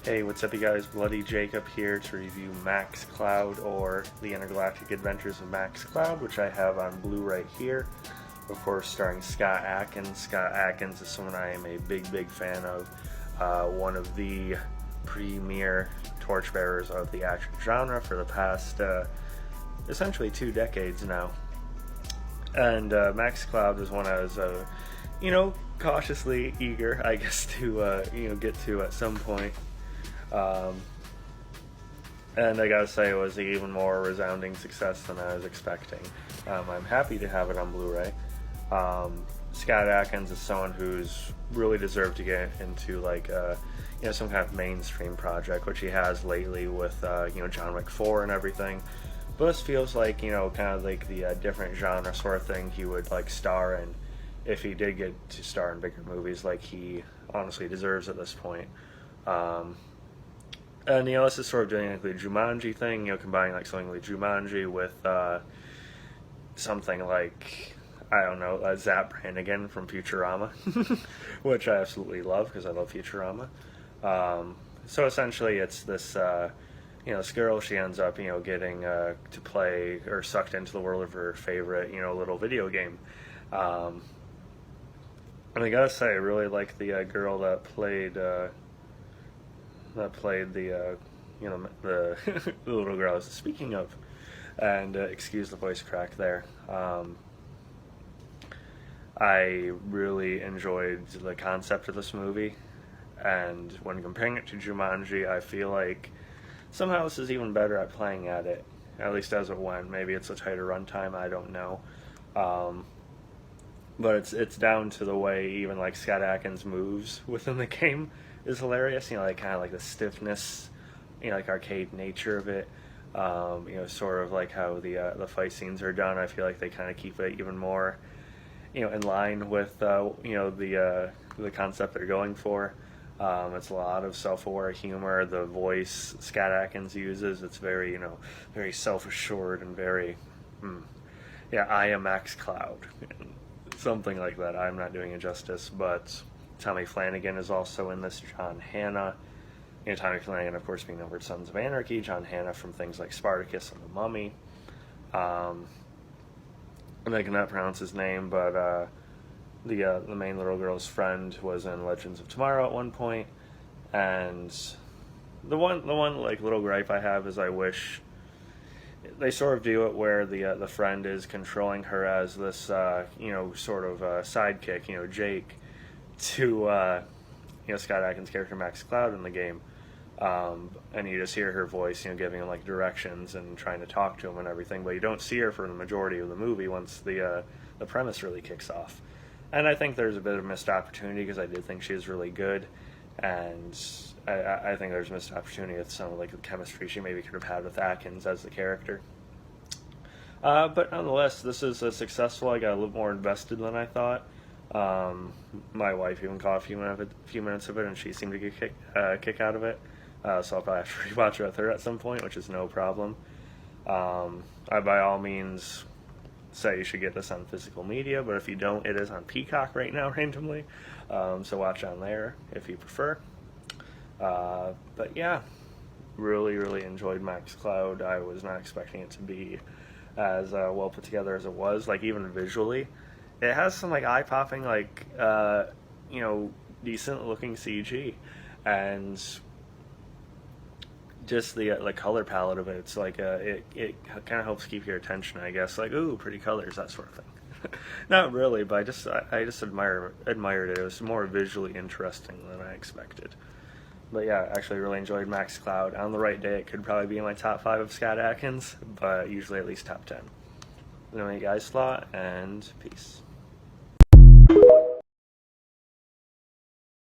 Hey, what's up you guys? Bloody Jacob here to review Max Cloud, or The Intergalactic Adventures of Max Cloud, which I have on Blu-ray here. Of course, starring Scott Adkins. Scott Adkins is someone I am a big fan of. One of the premier torchbearers of the action genre for the past essentially 2 decades now. And Max Cloud is one I was cautiously eager, I guess, to get to at some point. And I gotta say, it was an even more resounding success than I was expecting. I'm happy to have it on Blu-ray. Scott Adkins is someone who's really deserved to get into some kind of mainstream project, which he has lately with John Wick 4 and everything. But this feels like kind of like the different genre sort of thing he would star in if he did get to star in bigger movies, like he honestly deserves at this point. And this is sort of doing the Jumanji thing, combining something like Jumanji with something like, I don't know, Zap Brannigan from Futurama, which I absolutely love because I love Futurama. So essentially, it's this this girl. She ends up getting to play or sucked into the world of her favorite little video game. And I gotta say, I really like the girl that played the the little girl I was speaking of, and excuse the voice crack there. I really enjoyed the concept of this movie, and when comparing it to Jumanji, I feel like somehow this is even better at playing at it, at least as it went. Maybe it's a tighter runtime, I don't know. But it's down to the way even Scott Adkins moves within the game is hilarious. Kind of the stiffness, arcade nature of it. Sort of how the fight scenes are done. I feel like they kind of keep it even more, in line with the concept they're going for. It's a lot of self-aware humor. The voice Scott Adkins uses, it's very very self-assured and very I am Max Cloud, something like that. I'm not doing it justice, but Tommy Flanagan is also in this. John Hannah. Tommy Flanagan, of course, being over at Sons of Anarchy. John Hannah from things like Spartacus and The Mummy. And I cannot pronounce his name, but the main little girl's friend was in Legends of Tomorrow at one point. And the one little gripe I have is I wish they sort of do it where the friend is controlling her as this sort of sidekick, Jake, to Scott Adkins' character Max Cloud in the game, and you just hear her voice giving him directions and trying to talk to him and everything, but you don't see her for the majority of the movie once the premise really kicks off. And I think there's a bit of missed opportunity because I did think she was really good, and I think there's missed opportunity with some of the chemistry she maybe could have had with Adkins as the character. But nonetheless, this is successful. I got a little more invested than I thought. My wife even caught a few minutes of it, and she seemed to get a kick out of it. So I'll probably have to rewatch it with her at some point, which is no problem. I by all means say you should get this on physical media, but if you don't, it is on Peacock right now randomly. So watch on there if you prefer. But yeah, really enjoyed Max Cloud. I was not expecting it to be as well put together as it was. Even visually, it has some eye-popping, decent-looking CG, and just the color palette of it. It's it kind of helps keep your attention, I guess. Ooh, pretty colors, that sort of thing. Not really, but I just admired it. It was more visually interesting than I expected. But yeah, actually really enjoyed Max Cloud. On the right day, it could probably be in my top 5 of Scott Adkins, but usually at least top 10. Let me know what you guys thought, and peace.